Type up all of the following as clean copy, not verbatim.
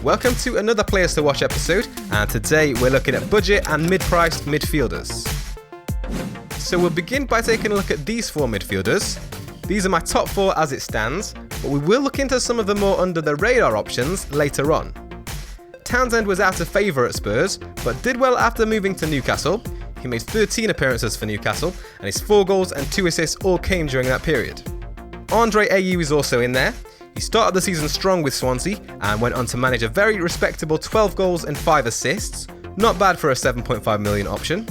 Welcome to another Players to Watch episode, and today we're looking at budget and mid-priced midfielders. So we'll begin by taking a look at these four midfielders. These are my top four as it stands, but we will look into some of the more under the radar options later on. Townsend was out of favour at Spurs, but did well after moving to Newcastle. He made 13 appearances for Newcastle, and his 4 goals and 2 assists all came during that period. Ayew is also in there. He started the season strong with Swansea and went on to manage a very respectable 12 goals and 5 assists. Not bad for a 7.5 million option.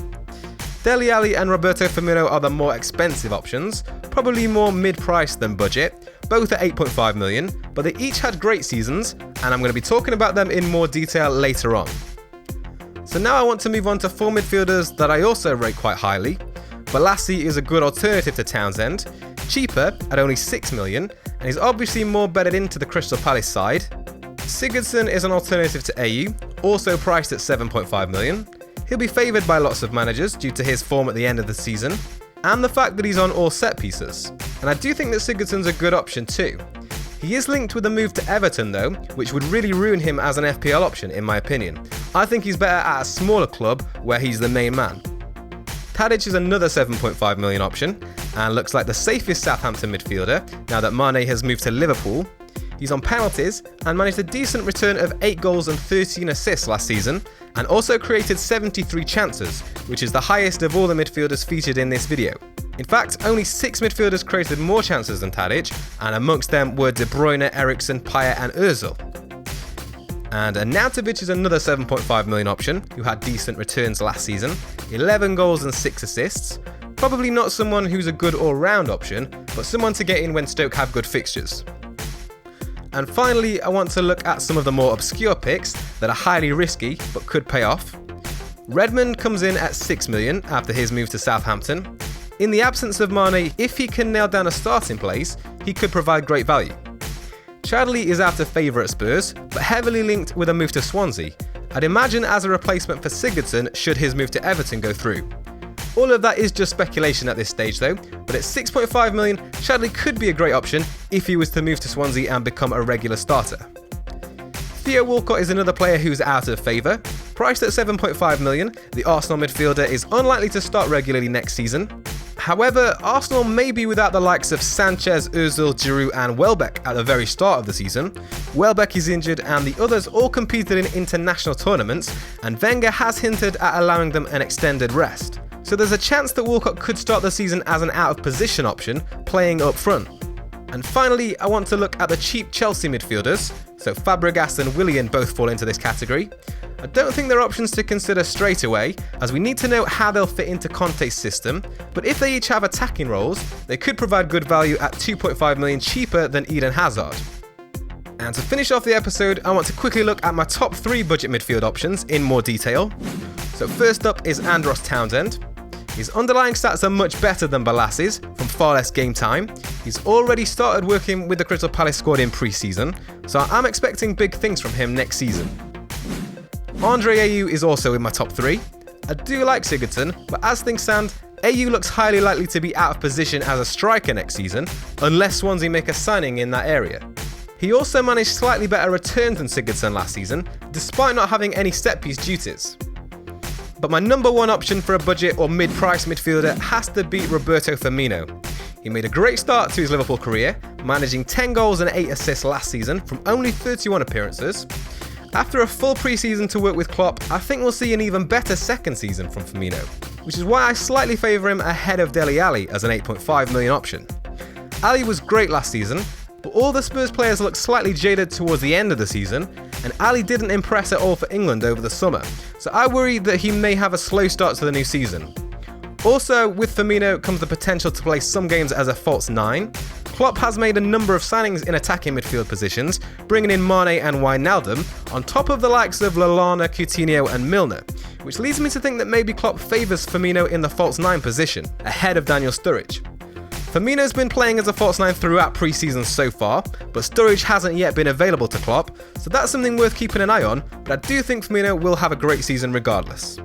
Alli and Roberto Firmino are the more expensive options, probably more mid-priced than budget, both at 8.5 million, but they each had great seasons, and I'm going to be talking about them in more detail later on. So now I want to move on to 4 midfielders that I also rate quite highly. Alli is a good alternative to Townsend, cheaper at only 6 million, and he's obviously more bedded into the Crystal Palace side. Sigurdsson is an alternative to Ayew, also priced at 7.5 million. He'll be favoured by lots of managers due to his form at the end of the season, and the fact that he's on all set pieces. And I do think that Sigurdsson's a good option too. He is linked with a move to Everton though, which would really ruin him as an FPL option in my opinion. I think he's better at a smaller club where he's the main man. Tadic is another 7.5 million option, and looks like the safest Southampton midfielder now that Mane has moved to Liverpool. He's on penalties and managed a decent return of 8 goals and 13 assists last season, and also created 73 chances, which is the highest of all the midfielders featured in this video. In fact, only 6 midfielders created more chances than Tadic, and amongst them were De Bruyne, Eriksen, Payet and Ozil. And Arnautovic is another 7.5 million option, who had decent returns last season, 11 goals and 6 assists. Probably not someone who's a good all-round option, but someone to get in when Stoke have good fixtures. And finally, I want to look at some of the more obscure picks that are highly risky but could pay off. Redmond comes in at 6 million after his move to Southampton. In the absence of Mane, if he can nail down a starting place, he could provide great value. Chadley is out of favour at Spurs, but heavily linked with a move to Swansea. I'd imagine as a replacement for Sigurdsson should his move to Everton go through. All of that is just speculation at this stage though, but at 6.5 million, Chadley could be a great option if he was to move to Swansea and become a regular starter. Theo Walcott is another player who's out of favour. Priced at 7.5 million, the Arsenal midfielder is unlikely to start regularly next season. However, Arsenal may be without the likes of Sanchez, Ozil, Giroud and Welbeck at the very start of the season. Welbeck is injured and the others all competed in international tournaments, and Wenger has hinted at allowing them an extended rest. So there's a chance that Walcott could start the season as an out-of-position option, playing up front. And finally, I want to look at the cheap Chelsea midfielders, so Fabregas and Willian both fall into this category. I don't think they're options to consider straight away, as we need to know how they'll fit into Conte's system, but if they each have attacking roles, they could provide good value at 2.5 million cheaper than Eden Hazard. And to finish off the episode, I want to quickly look at my top 3 budget midfield options in more detail. So first up is Andros Townsend. His underlying stats are much better than Alli's from far less game time. He's already started working with the Crystal Palace squad in pre-season, so I'm expecting big things from him next season. Ayew is also in my top 3. I do like Sigurdsson, but as things stand, Ayew looks highly likely to be out of position as a striker next season, unless Swansea make a signing in that area. He also managed slightly better returns than Sigurdsson last season, despite not having any set-piece duties. But my number 1 option for a budget or mid-price midfielder has to be Roberto Firmino. He made a great start to his Liverpool career, managing 10 goals and 8 assists last season from only 31 appearances. After a full pre-season to work with Klopp, I think we'll see an even better second season from Firmino, which is why I slightly favour him ahead of Alli as an 8.5 million option. Alli was great last season, but all the Spurs players looked slightly jaded towards the end of the season, and Alli didn't impress at all for England over the summer, so I worry that he may have a slow start to the new season. Also, with Firmino comes the potential to play some games as a false 9. Klopp has made a number of signings in attacking midfield positions, bringing in Mane and Wijnaldum, on top of the likes of Lallana, Coutinho and Milner, which leads me to think that maybe Klopp favours Firmino in the false 9 position, ahead of Daniel Sturridge. Firmino's been playing as a false 9 throughout pre-season so far, but Sturridge hasn't yet been available to Klopp, so that's something worth keeping an eye on, but I do think Firmino will have a great season regardless.